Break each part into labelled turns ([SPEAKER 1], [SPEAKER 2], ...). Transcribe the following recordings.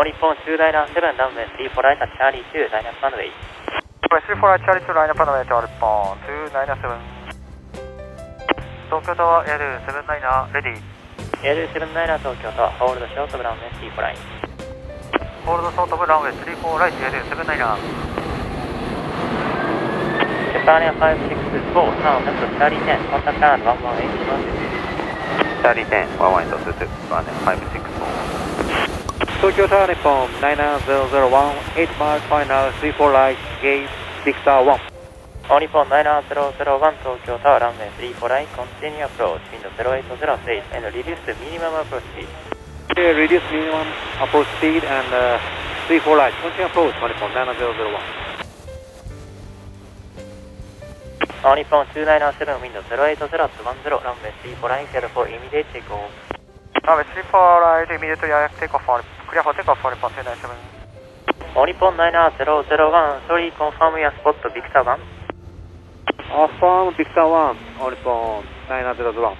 [SPEAKER 1] All日本2ライナー7ランウェイ34ライナーチャーリー2ライナーランウェイ。
[SPEAKER 2] 34ライチャーリー2ライナーランウェイとアルポン2ライナー7。東京タワー AL7 ライナーレディー。
[SPEAKER 1] AL7 ライナー東京タワーホールドショートブランウェイ34ライン。
[SPEAKER 2] ホールドショートブランウェイ34ライト AL7 ライナー。
[SPEAKER 1] Japan 564 now number 3010 contact and 118
[SPEAKER 2] 3010 118 564。東京タワー日本90001 8 miles final 34 light gate Victor 1。
[SPEAKER 1] All日本90001東京タワーランウェイ34ライン continue approach wind 0806 and reduce the minimum approach speed.
[SPEAKER 2] Reduce minimum approach speed and 34 light continue approach 日本90001。
[SPEAKER 1] All日本297 wind 080 to 10 ランウェイ34ライン clear for immediate takeoff.
[SPEAKER 2] Runway 34 right immediately takeoff on clear for takeoff on 297.
[SPEAKER 1] All日本90001 sorry confirm your spot Victor 1.
[SPEAKER 2] Affirm Victor 1 All日本90001。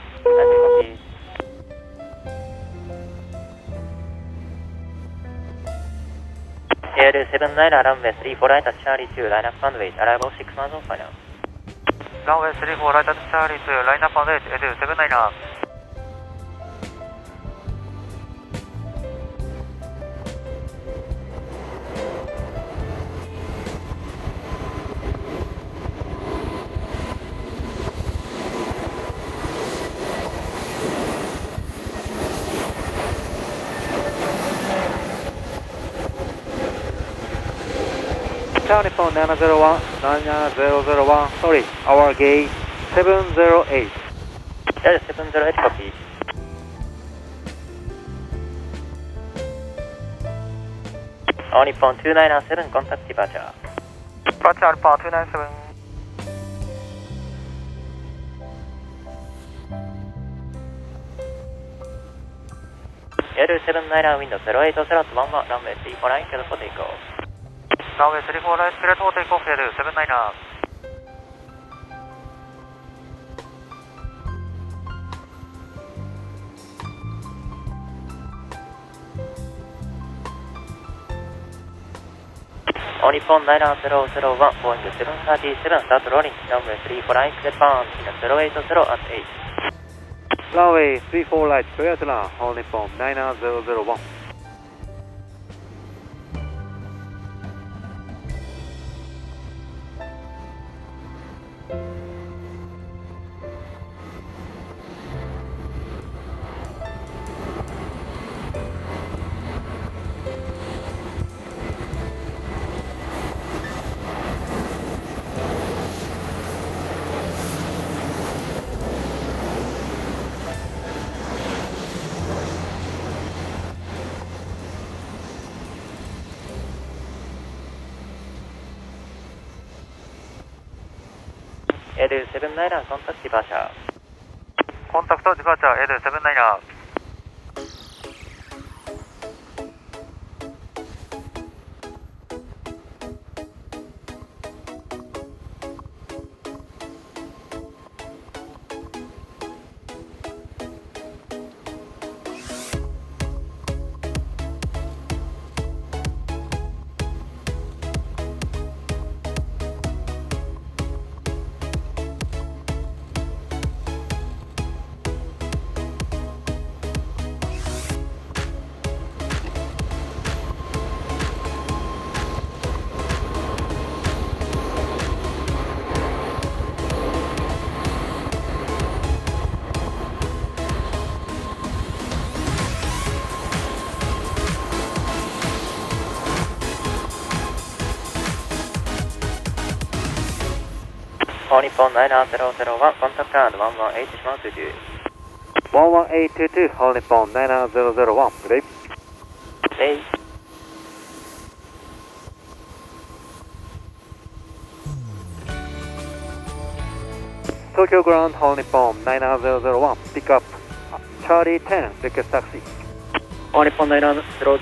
[SPEAKER 1] AL7 ライナーランウェイ34ライナーチャーリー2ライナーランウェイ arrival 6 miles on final。
[SPEAKER 2] ランウェイ34ライナーチャーリー2ライナーランウェイ AL7 ライナー。日本701 sorry our gate 708。
[SPEAKER 1] 708 copy。 All日本297 contact departure。
[SPEAKER 2] Departure Alpha 297。
[SPEAKER 1] AL7 ライナーウィンド080 to 11ランウェイ34ライン clear for takeoff。
[SPEAKER 2] ランウェイ34ライトクレートテイクオフAL7 ライナー。
[SPEAKER 1] All日本90001 Boeing 737 start rolling runway 34 right clear bound in 080 at 8。
[SPEAKER 2] ランウェイ34ライトクレートラン All 日本90001。
[SPEAKER 1] AL7 ライナーコンタクトディパーチャー。
[SPEAKER 2] コンタクトディパーチャー AL7 ライナー。
[SPEAKER 1] All日本90001 contact and 118 Shimano 22。
[SPEAKER 2] 11822 All 日本90001 Good day。
[SPEAKER 1] Day。
[SPEAKER 2] 東京グランド All 日本90001 Pick up Charlie 10 Request Taxi。
[SPEAKER 1] All日本90001東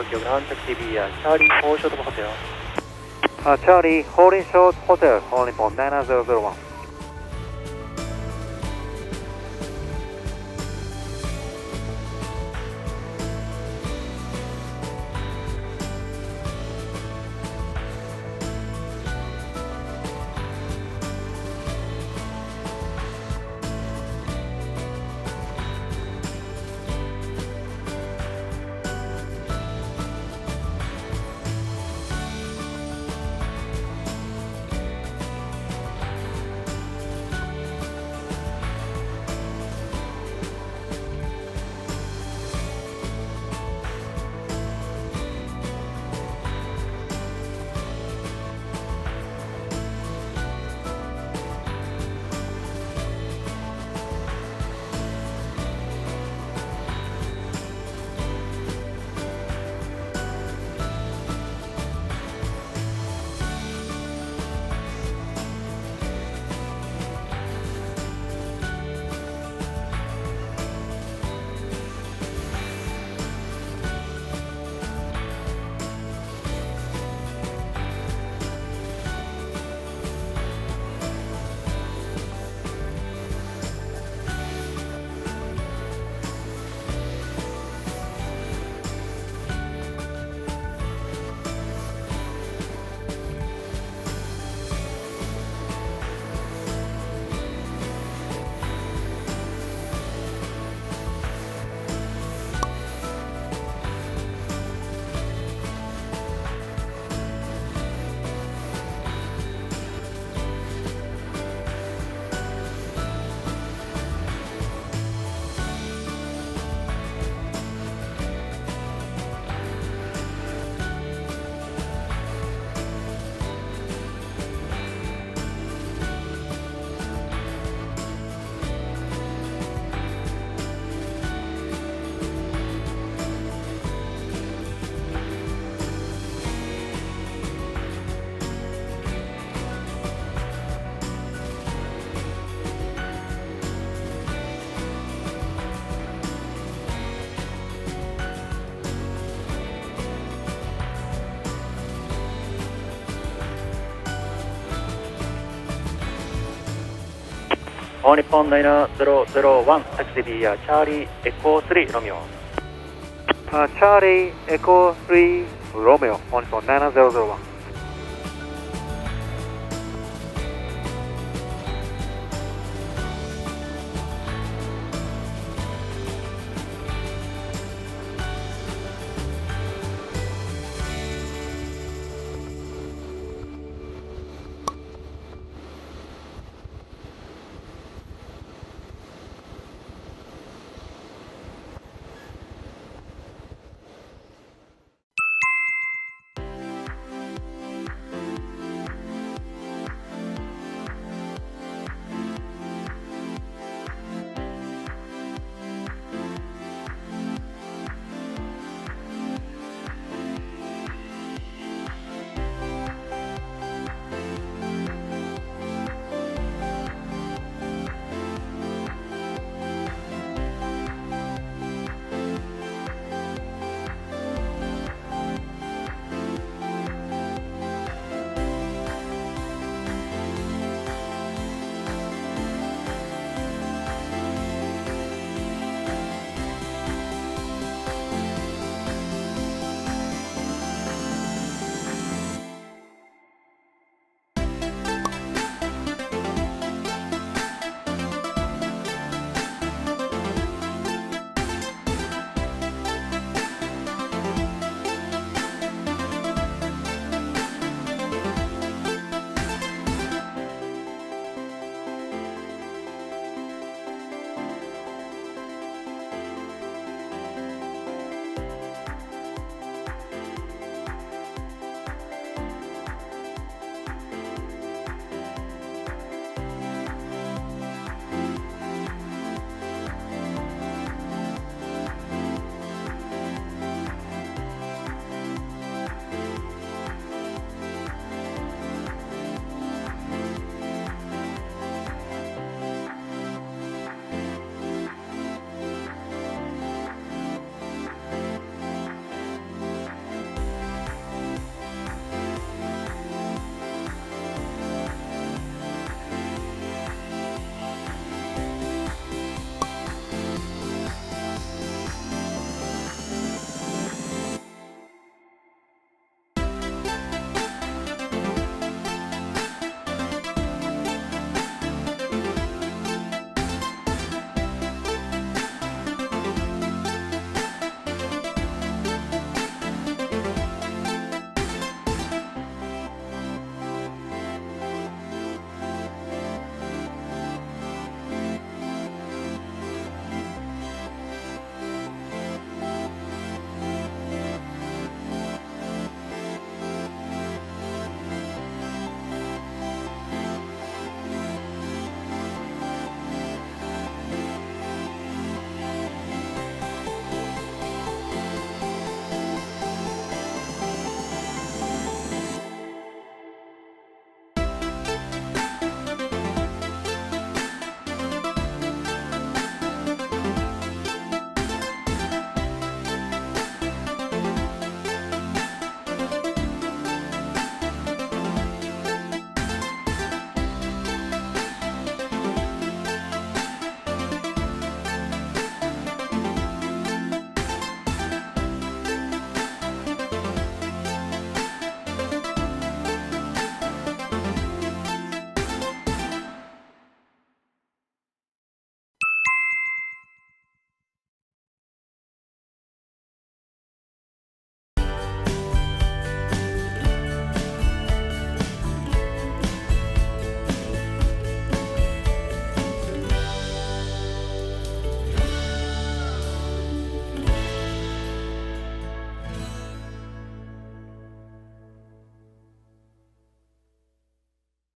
[SPEAKER 1] 京グランドタクシー BR チャーリー4ショートホテル。
[SPEAKER 2] Charlie Holding Short Hotel All 日本90001。
[SPEAKER 1] All
[SPEAKER 2] All Nippon 9001 taxi via Charlie Echo 3 Romeo. Charlie Echo 3 Romeo, All Nippon 9001.